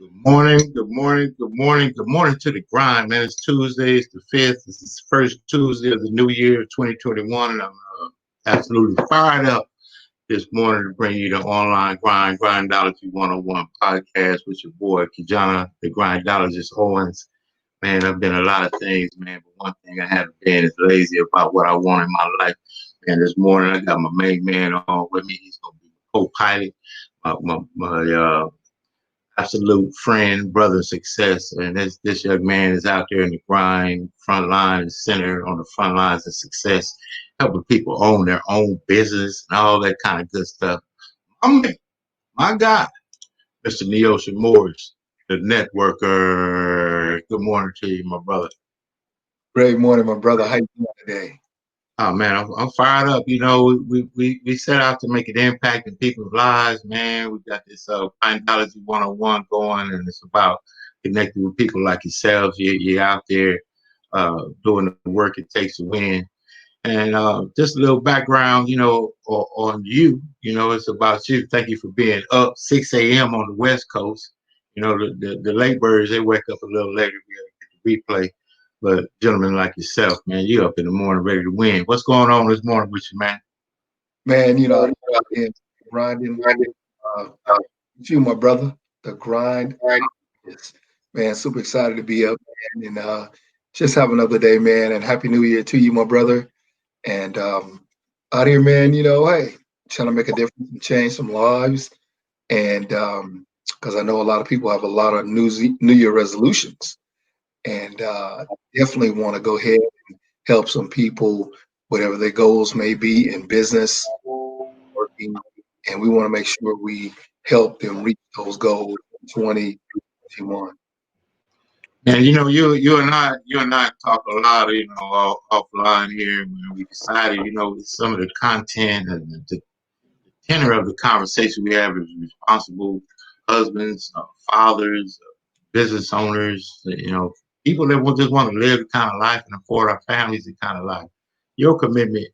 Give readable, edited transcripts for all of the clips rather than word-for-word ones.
Good morning, good morning, good morning, good morning to the grind, man. It's Tuesday, it's the 5th. This is the first Tuesday of the new year, 2021, and I'm absolutely fired up this morning to bring you the Online Grind Grindology101 Podcast with your boy, KeJohnna, the Grindologist Owens. Man, I've been a lot of things, man, but one thing I haven't been is lazy about what I want in my life. And this morning, I got my main man on with me. He's going to be the co-pilot, my absolute friend, brother, success. And this young man is out there in the grind, front line, center on the front lines of success, helping people own their own business and all that kind of good stuff. My guy, Mr. Neosia Morris, the networker. Good morning to you, my brother. Great morning, my brother. How you doing today? Oh man, I'm fired up. You know, we set out to make an impact in people's lives, man. We got this Grindology 101 going, and it's about connecting with people like yourselves. You're out there doing the work it takes to win. And just a little background, on you. It's about you. Thank you for being up 6 a.m. on the West Coast. The late birds, they wake up a little later. We get the replay. But gentlemen like yourself, man, you up in the morning ready to win. What's going on this morning with you, man? Man, and grinding. Uh, with you, my brother. The grind. Is, man, super excited to be up, man, and just have another day, man. And happy New Year to you, my brother. And out here, man, hey, trying to make a difference and change some lives. And because I know a lot of people have a lot of New Year resolutions, and definitely want to go ahead and help some people, whatever their goals may be in business, working, and we want to make sure we help them reach those goals in 2021. And you and I talk a lot, offline here. When we decided, some of the content and the tenor of the conversation we have is responsible husbands, fathers, business owners, people that just want to live the kind of life and afford our families the kind of life. Your commitment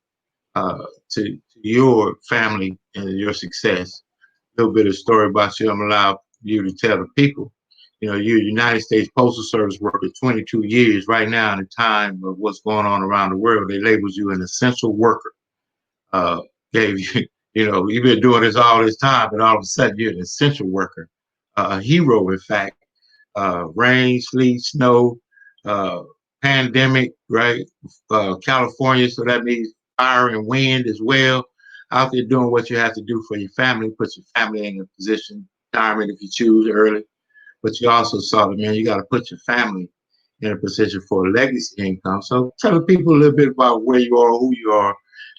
to your family and your success. A little bit of story about you. I'm allowed you to tell the people. You're a United States Postal Service worker, 22 years. Right now, in the time of what's going on around the world, they labeled you an essential worker. Uh, gave you, you've been doing this all this time, but all of a sudden you're an essential worker, a hero, in fact. Rain, sleet, snow, uh, pandemic, right? California, so that means fire and wind as well. Out there doing what you have to do for your family, put your family in a position, retirement if you choose early. But you also saw that, man, you got to put your family in a position for a legacy income. So tell the people a little bit about where you are, who you are,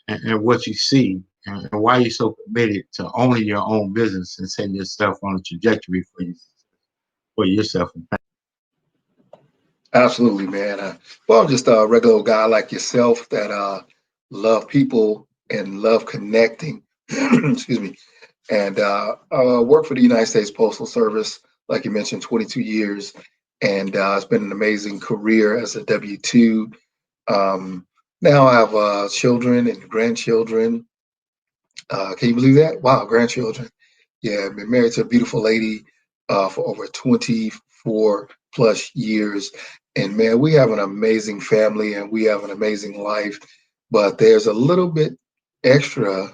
and what you see, and why you're so committed to owning your own business and setting yourself on a trajectory for yourself. Absolutely, man. Well, I'm just a regular old guy like yourself that love people and love connecting. Excuse me. And work for the United States Postal Service, like you mentioned, 22 years, and it's been an amazing career as a W-2. Now I have children and grandchildren. Can you believe that? Wow, grandchildren. Yeah, I've been married to a beautiful lady for over 24 plus years. And man, we have an amazing family and we have an amazing life. But there's a little bit extra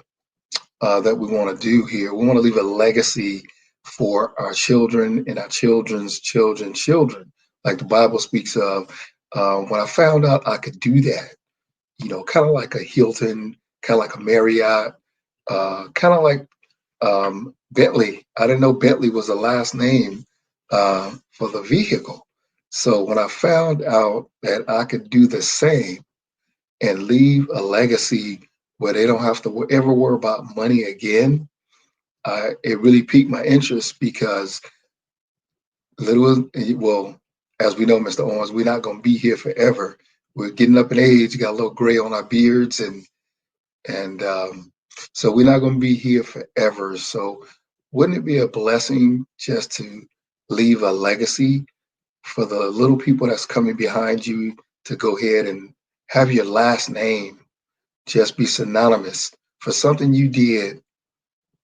that we want to do here. We want to leave a legacy for our children and our children's children's children, like the Bible speaks of. When I found out I could do that, kind of like a Hilton, kind of like a Marriott, kind of like Bentley. I didn't know Bentley was the last name for the vehicle. So when I found out that I could do the same and leave a legacy where they don't have to ever worry about money again, it really piqued my interest because well, as we know, Mr. Owens, we're not going to be here forever. We're getting up in age, got a little gray on our beards, and so we're not going to be here forever. So wouldn't it be a blessing just to leave a legacy for the little people that's coming behind you to go ahead and have your last name just be synonymous for something you did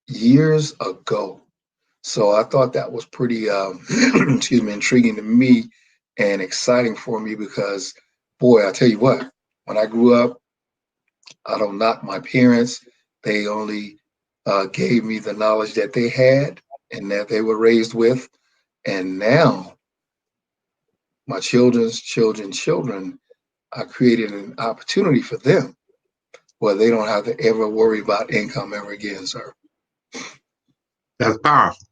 years ago? So I thought that was pretty, excuse me, intriguing to me and exciting for me because, boy, I tell you what, when I grew up, I don't knock my parents. They only gave me the knowledge that they had and that they were raised with. And now my children's children, I created an opportunity for them where they don't have to ever worry about income ever again, sir. That's powerful.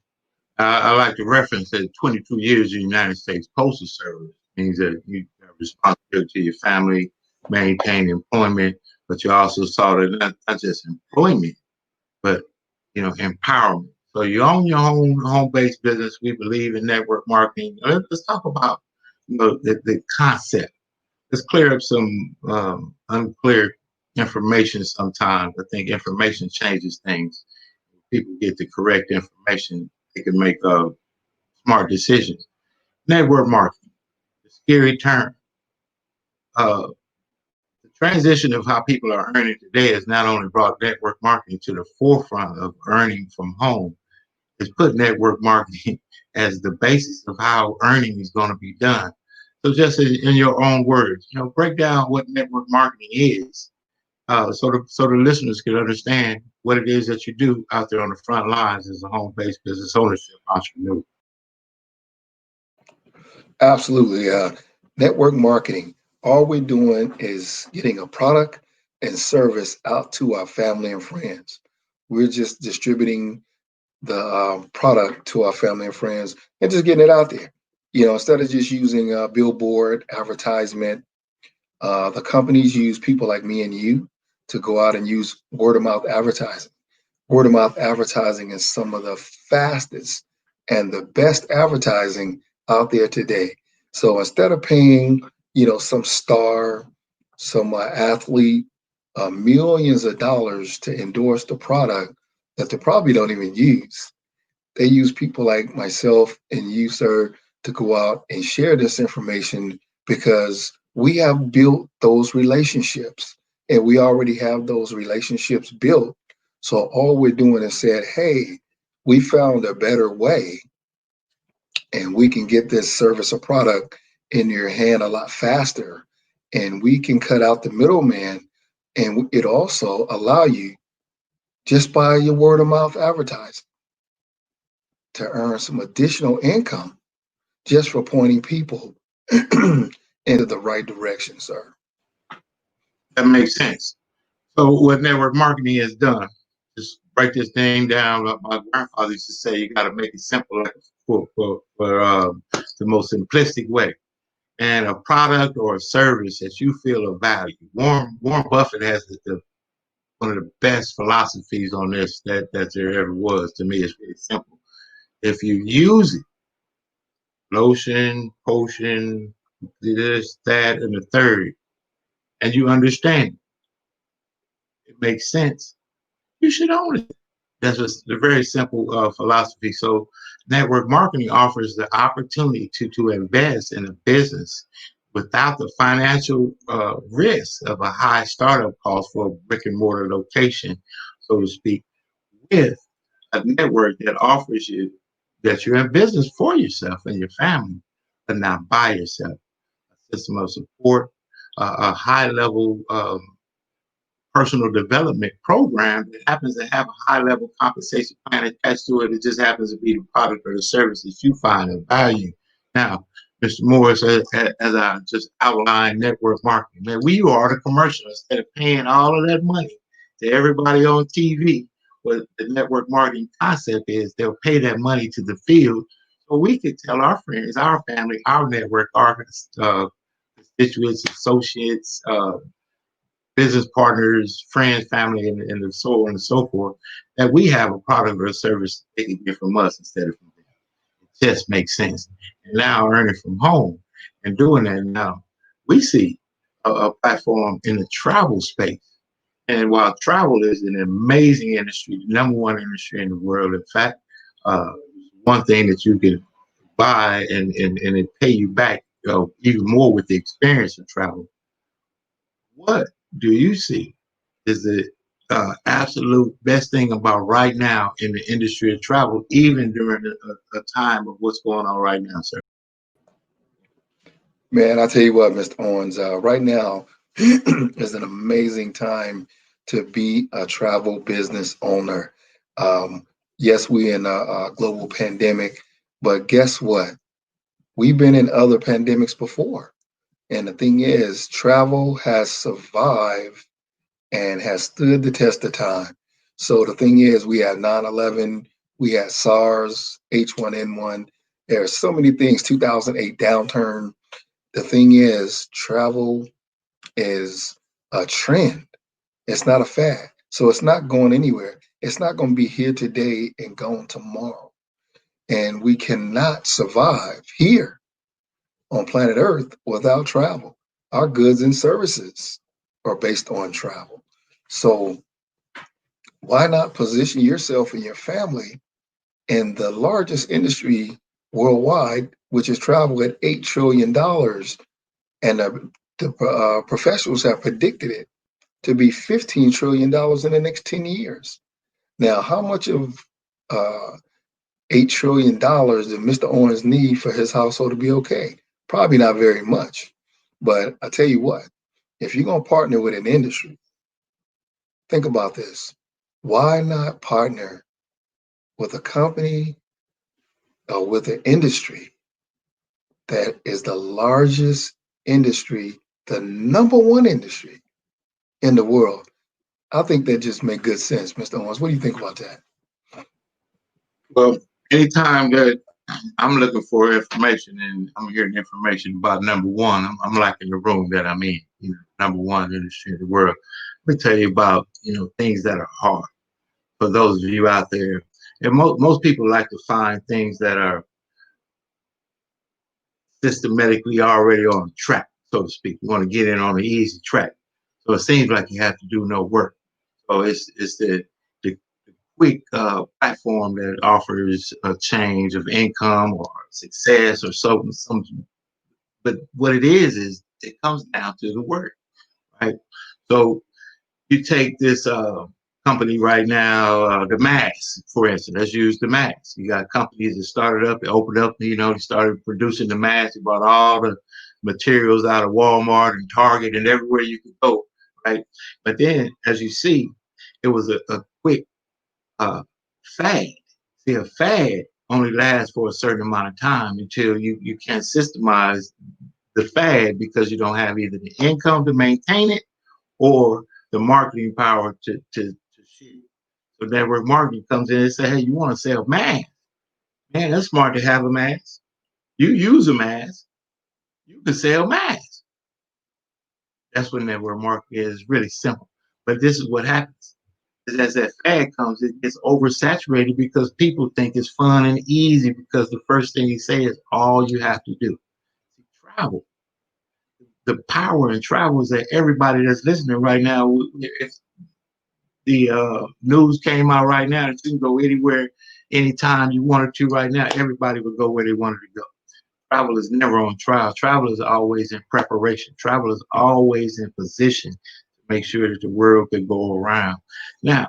I like to reference that 22 years in the United States Postal Service means that you have responsibility to your family, maintain employment, but you also saw that not just employment, but empowerment. So you own your own home-based business. We believe in network marketing. Let's talk about the concept. Let's clear up some unclear information sometimes. I think information changes things. People get the correct information, they can make smart decisions. Network marketing, the scary term. Uh, the transition of how people are earning today has not only brought network marketing to the forefront of earning from home, it's put network marketing as the basis of how earning is going to be done. So just in your own words, break down what network marketing is, so the listeners can understand what it is that you do out there on the front lines as a home-based business ownership entrepreneur. Absolutely. Network marketing. All we're doing is getting a product and service out to our family and friends. We're just distributing the product to our family and friends and just getting it out there. Instead of just using a billboard advertisement, the companies use people like me and you to go out and use word of mouth advertising. Word of mouth advertising is some of the fastest and the best advertising out there today. So instead of paying, some star, some athlete, millions of dollars to endorse the product that they probably don't even use, they use people like myself and you, sir, to go out and share this information because we have built those relationships and we already have those relationships built. So all we're doing is said, hey, we found a better way and we can get this service or product in your hand a lot faster. And we can cut out the middleman and it also allow you just by your word of mouth advertising to earn some additional income just for pointing people into the right direction, sir. That makes sense. So what network marketing has done, just break this thing down. My grandfather used to say, you got to make it simple for the most simplistic way. And a product or a service that you feel of value. Warren Buffett has one of the best philosophies on this that there ever was. To me, it's really simple. If you use it, lotion, potion, this, that, and the third, and you understand it makes sense, you should own it. That's just the very simple philosophy. So network marketing offers the opportunity to invest in a business without the financial risk of a high startup cost for a brick and mortar location, so to speak, with a network that offers you that you're in business for yourself and your family, but not by yourself. A system of support, a high level personal development program that happens to have a high level compensation plan attached to it. It just happens to be the product or the service that you find of value. Now, Mr. Morris, as I just outlined network marketing, man, we are the commercial instead of paying all of that money to everybody on TV. What the network marketing concept is, they'll pay that money to the field so we could tell our friends, our family, our network, our constituents, associates, business partners, friends, family, and so on and so forth, that we have a product or a service they can get from us instead of from them. It just makes sense. And now earning from home and doing that now, we see a platform in the travel space. And while travel is an amazing industry, the number one industry in the world, in fact, one thing that you can buy and it pay you back even more with the experience of travel. What do you see is the absolute best thing about right now in the industry of travel, even during a time of what's going on right now, sir? Man, I tell you what, Mr. Owens, right now is an amazing time to be a travel business owner. Yes, we're in a global pandemic, but guess what? We've been in other pandemics before. And the thing is, travel has survived and has stood the test of time. So the thing is, we had 9/11, we had SARS, H1N1. There are so many things, 2008 downturn. The thing is, travel is a trend. It's not a fad. So it's not going anywhere. It's not going to be here today and gone tomorrow. And we cannot survive here on planet Earth without travel. Our goods and services are based on travel. So why not position yourself and your family in the largest industry worldwide, which is travel at $8 trillion? And the professionals have predicted it to be $15 trillion in the next 10 years. Now, how much of uh, $8 trillion did Mr. Owens need for his household to be okay? Probably not very much. But I tell you what, if you're going to partner with an industry, think about this. Why not partner with a company or with an industry that is the largest industry, the number one industry in the world? I think that just makes good sense, Mr. Owens. What do you think about that? Well, anytime that I'm looking for information and I'm hearing information about number one, I'm liking the room that I'm in, number one industry in the world. Let me tell you about, things that are hard for those of you out there. And most people like to find things that are systematically already on track, so to speak. You want to get in on the easy track. So it seems like you have to do no work. So it's the quick platform that offers a change of income or success or some. But what it is it comes down to the work, right? So you take this company right now, the mask, for instance. Let's use the mask. You got companies that started up, they opened up, they started producing the mask. They bought all the materials out of Walmart and Target and everywhere you could go, right? But then, as you see, it was a quick fad. See, a fad only lasts for a certain amount of time until you can't systemize the fad because you don't have either the income to maintain it or the marketing power to shoot. So network marketing comes in and say, hey, you want to sell masks? Man, that's smart to have a mask. You use a mask, you can sell masks. That's what network marketing is. Really simple. But this is what happens. As that fad comes, it gets oversaturated because people think it's fun and easy because the first thing you say is all you have to do. Travel. The power in travel is that everybody that's listening right now, if the news came out right now, that you can go anywhere, anytime you wanted to right now, everybody would go where they wanted to go. Travel is never on trial. Travel is always in preparation. Travel is always in position to make sure that the world could go around. Now,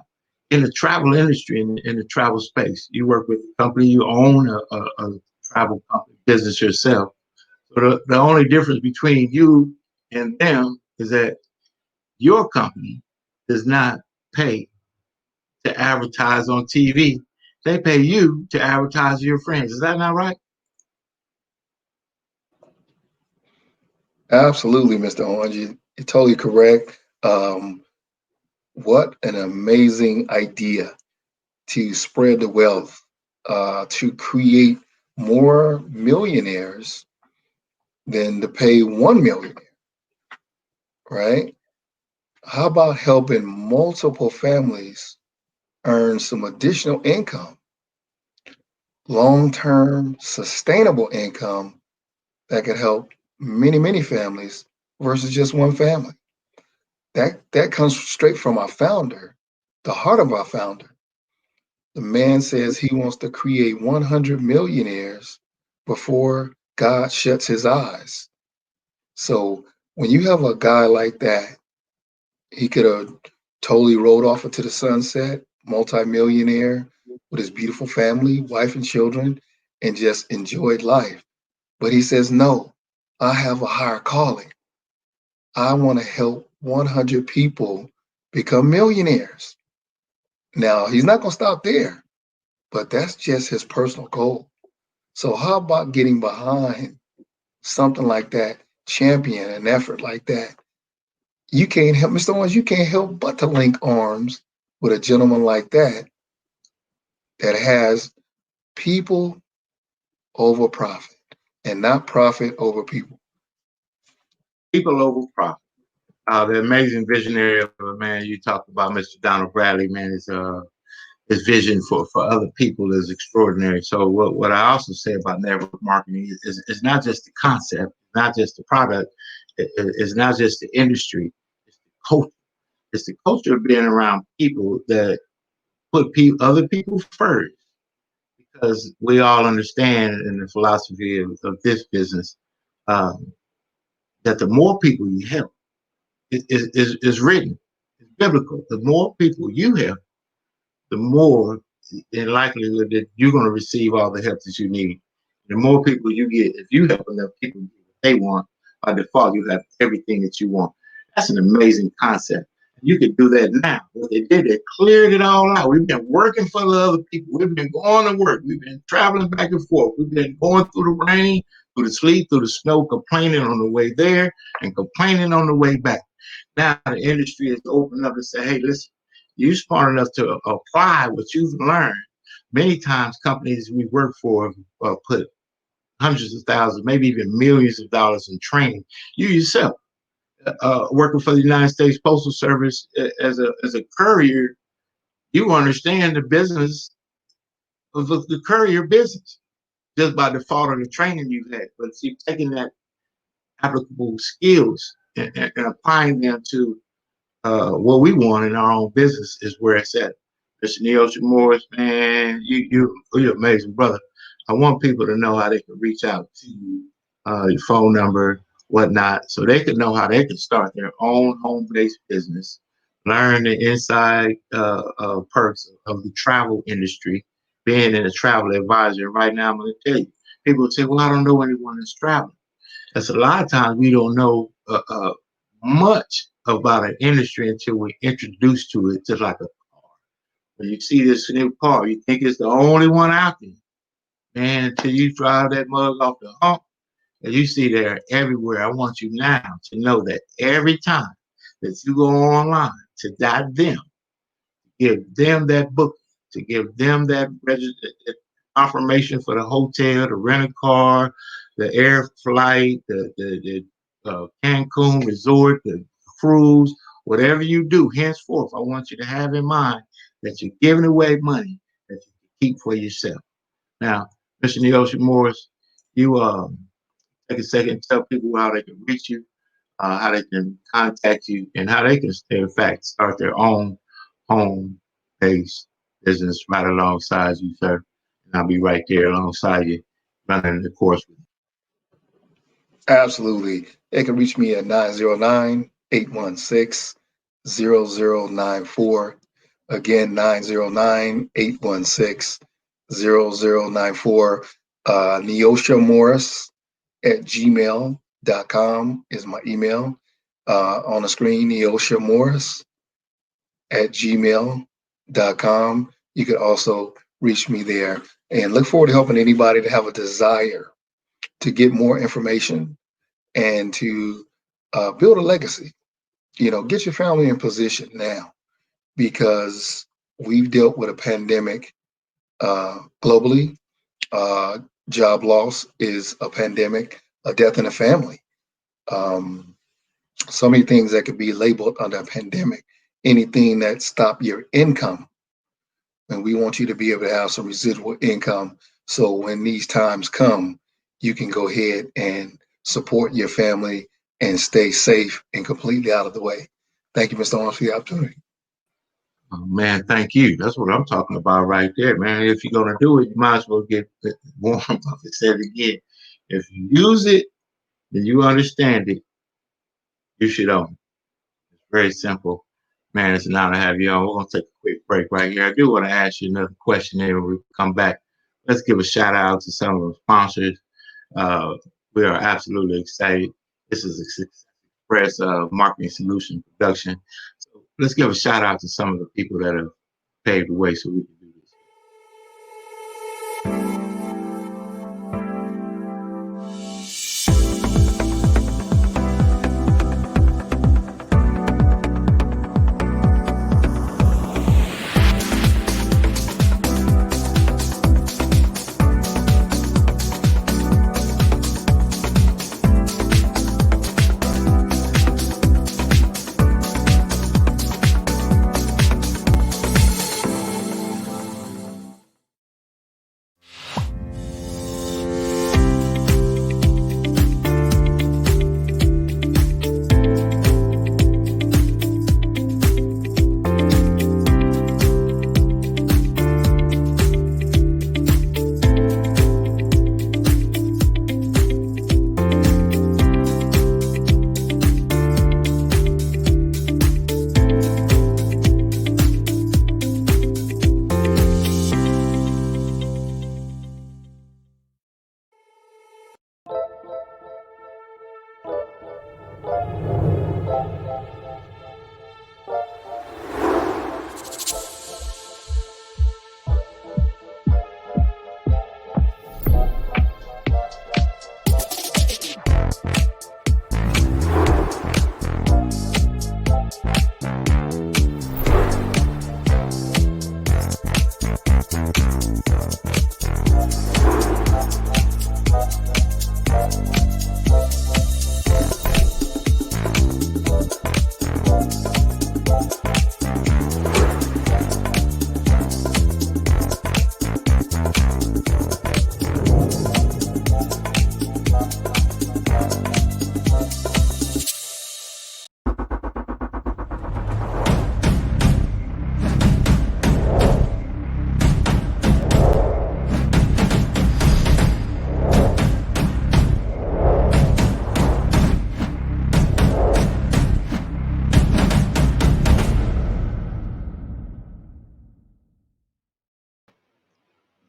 in the travel industry, in the travel space, you work with a company, you own a travel company, business yourself. So the only difference between you and them is that your company does not pay to advertise on TV. They pay you to advertise to your friends. Is that not right? Absolutely, Mr. Owens. You're totally correct. What an amazing idea to spread the wealth, to create more millionaires than to pay one millionaire, right? How about helping multiple families earn some additional income, long-term sustainable income that could help many, many families versus just one family? That comes straight from our founder, the heart of our founder. The man says he wants to create 100 millionaires before God shuts his eyes. So when you have a guy like that, he could have totally rode off into the sunset, multimillionaire with his beautiful family, wife and children, and just enjoyed life. But he says, no, I have a higher calling. I want to help 100 people become millionaires. Now, he's not going to stop there, but that's just his personal goal. So, how about getting behind something like that, champion an effort like that? You can't help, Mr. Owens, you can't help but to link arms with a gentleman like that that has people over profit and not profit over people. People over profit. The amazing visionary of a man you talked about, Mr. Donald Bradley, man, his vision for other people is extraordinary. So what I also say about network marketing is not just the concept, not just the product, it's not just the industry, it's the culture. It's the culture of being around people that put other people first, because we all understand in the philosophy of this business, um, that the more people you help, is written, it's biblical. The more people you help, the more in likelihood that you're going to receive all the help that you need. The more people you get, if you help enough people get what they want, by default, you have everything that you want. That's an amazing concept. You could do that now. What they did, they cleared it all out. We've been working for the other people. We've been going to work. We've been traveling back and forth. We've been going through the rain, through the sleet, through the snow, complaining on the way there and complaining on the way back. Now the industry is open up and say, hey, listen, you're smart enough to apply what you've learned. Many times companies we work for put hundreds of thousands, maybe even millions of dollars in training. You yourself, working for the United States Postal Service as a courier, you understand the business of the courier business just by default of the training you've had. But see, taking that applicable skills and applying them to what we want in our own business is where it's at. Mr. Neosia Morris, man, you're amazing, brother. I want people to know how they can reach out to you, your phone number, whatnot, so they can know how they can start their own home-based business, learn the inside perks of the travel industry, being in a travel advisor. And right now, I'm going to tell you, people say, well, I don't know anyone that's traveling. That's a lot of times we don't know much about an industry until we're introduced to it, just like a car. When you see this new car, you think it's the only one out there. Man, until you drive that mug off the hump, and you see they're everywhere. I want you now to know that every time that you go online to them, give them that book, to give them that confirmation for the hotel, the rental car, the air flight, the Cancun resort, the cruise, whatever you do, henceforth, I want you to have in mind that you're giving away money that you can keep for yourself. Now, Mr. Neosia Morris, you take a second and tell people how they can reach you, how they can contact you, and how they can, in fact, start their own home-based business right alongside you, sir. And I'll be right there alongside you, running the course with you. Absolutely. They can reach me at 909-816-0094. Again, 909-816-0094. Neosia Morris at gmail.com is my email. On the screen, Neosia Morris at gmail.com. You can also reach me there, and look forward to helping anybody to have a desire to get more information and to build a legacy. Get your family in position now, because we've dealt with a pandemic globally. Job loss is a pandemic, a death in a family. So many things that could be labeled under a pandemic. Anything that stop your income, and we want you to be able to have some residual income, so when these times come, you can go ahead and support your family and stay safe and completely out of the way. Thank you, Mr. Owens, for the opportunity. Oh, man, thank you. That's what I'm talking about right there, man. If you're going to do it, you might as well get warm up and say it again. If you use it and you understand it, you should own it. It's very simple. Man, it's an honor to have you on. We're going to take a quick break right here. I do want to ask you another question there when we come back. Let's give a shout out to some of the sponsors. Uh, we are absolutely excited. This is a Success Express Marketing Solution Production. So let's give a shout out to some of the people that have paved the way so we can do this.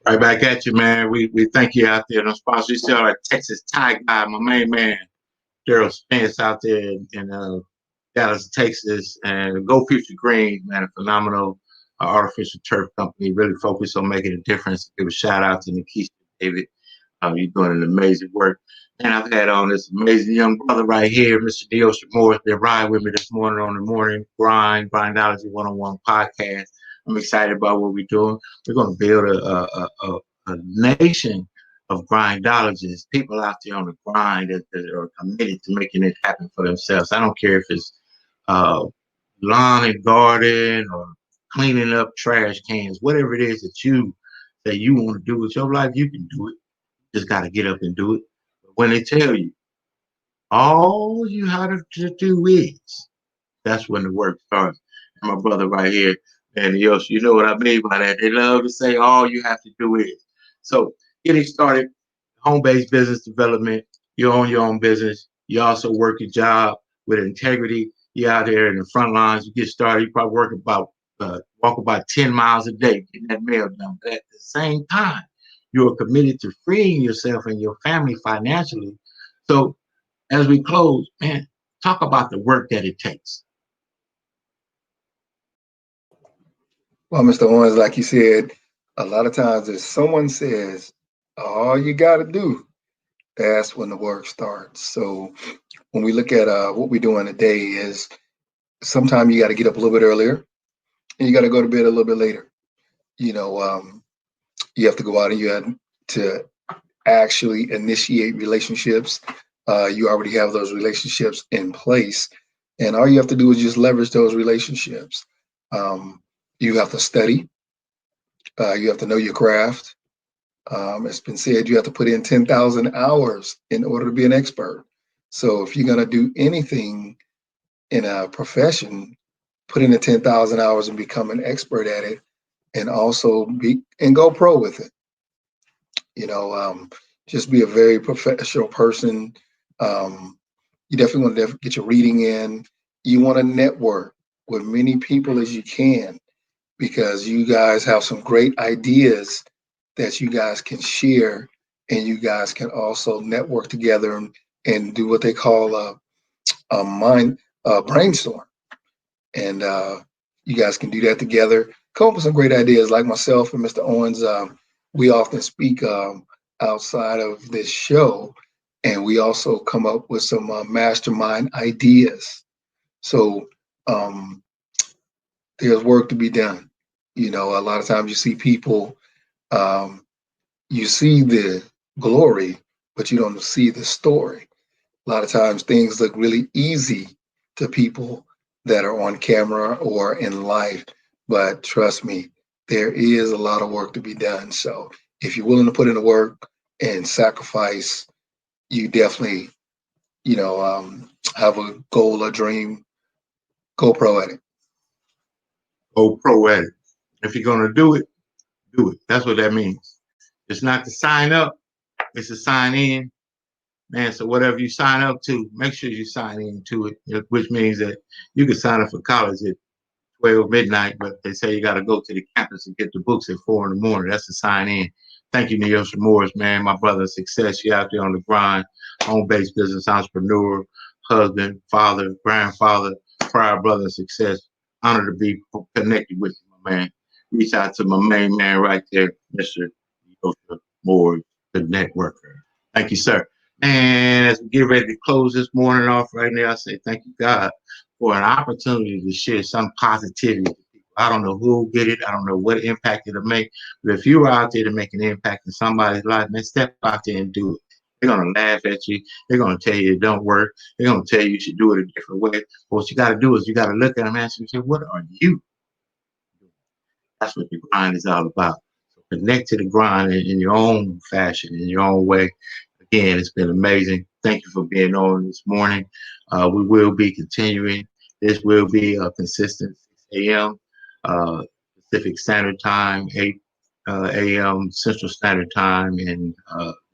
Right back at you, man. We thank you out there. The sponsors, you see all that Texas Tie Guy, my main man, Daryl Spence out there in Dallas, Texas, and Go Future Green, man, a phenomenal artificial turf company, really focused on making a difference. Give a shout out to Neosia David. You're doing an amazing work. And I've had on this amazing young brother right here, Mr. Neosia Morris, been riding with me this morning on the Morning Grind Grindology101 Podcast. I'm excited about what we're doing. We're going to build a nation of grindologists, people out there on the grind that are committed to making it happen for themselves. I don't care if it's lawn and garden or cleaning up trash cans, whatever it is that you want to do with your life, you can do it. Just got to get up and do it. But when they tell you all you have to do is, that's when the work starts. And my brother right here, and you know what I mean by that. They love to say all you have to do is. So getting started, home-based business development, you own your own business. You also work your job with integrity. You're out there in the front lines. You get started, you probably walk about 10 miles a day, getting that mail done. But at the same time, you are committed to freeing yourself and your family financially. So as we close, man, talk about the work that it takes. Well, Mr. Owens, like you said, a lot of times if someone says, all you got to do, that's when the work starts. So when we look at what we're doing today is sometimes you got to get up a little bit earlier and you got to go to bed a little bit later. You know, you have to go out and you have to actually initiate relationships. You already have those relationships in place. And all you have to do is just leverage those relationships. You have to study. You have to know your craft. It's been said you have to put in 10,000 hours in order to be an expert. So if you're going to do anything in a profession, put in the 10,000 hours and become an expert at it, and also go pro with it. You know, just be a very professional person. You definitely want to get your reading in. You want to network. with many people as you can, because you guys have some great ideas that you guys can share, and you guys can also network together and do what they call a mind brainstorm. And you guys can do that together. Come up with some great ideas. Like myself and Mr. Owens, we often speak outside of this show, and we also come up with some mastermind ideas. So um, there's work to be done. You know, a lot of times you see people, um, you see the glory, but you don't see the story. A lot of times things look really easy to people that are on camera or in life, but trust me, there is a lot of work to be done. So if you're willing to put in the work and sacrifice, you definitely, have a goal, a dream, go pro at it. Go pro at it. If you're gonna do it, do it. That's what that means. It's not to sign up, it's to sign in. Man, so whatever you sign up to, make sure you sign into it, which means that you can sign up for college at 12 midnight, but they say you got to go to the campus and get the books at 4 in the morning. That's the sign in. Thank you, Neosia Morris, man, my brother of success. You out there on the grind, home-based business entrepreneur, husband, father, grandfather, prior brother of success. Honored to be connected with you, my man. Reach out to my main man right there, Mr. Neosia Morris, the networker. Thank you, sir. And as we get ready to close this morning off right now, I say thank you, God, for an opportunity to share some positivity with people. I don't know who will get it. I don't know what impact it'll make. But if you are out there to make an impact in somebody's life, man, step out there and do it. They're going to laugh at you. They're going to tell you it don't work. They're going to tell you should do it a different way. But what you got to do is you got to look at them and ask them, say, what are you doing? That's what the grind is all about. So connect to the grind in your own fashion, in your own way. Again, it's been amazing. Thank you for being on this morning. We will be continuing. This will be a consistent 6 a.m. Uh, Pacific Standard Time, 8 a.m. Central Standard Time, and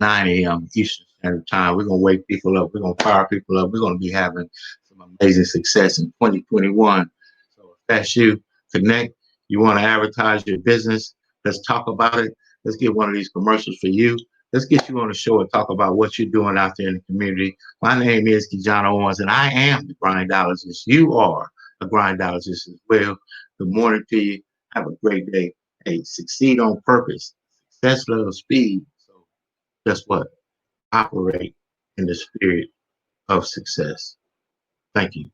9 a.m. Eastern Standard Time. We're going to wake people up. We're going to fire people up. We're going to be having some amazing success in 2021. So if that's you, connect. You want to advertise your business, let's talk about it. Let's get one of these commercials for you. Let's get you on the show and talk about what you're doing out there in the community. My name is KeJohnna Owens, and I am the grindologist. You are a grindologist as well. Good morning to you. Have a great day. Hey, succeed on purpose. Success loves speed. So guess what? Operate in the spirit of success. Thank you.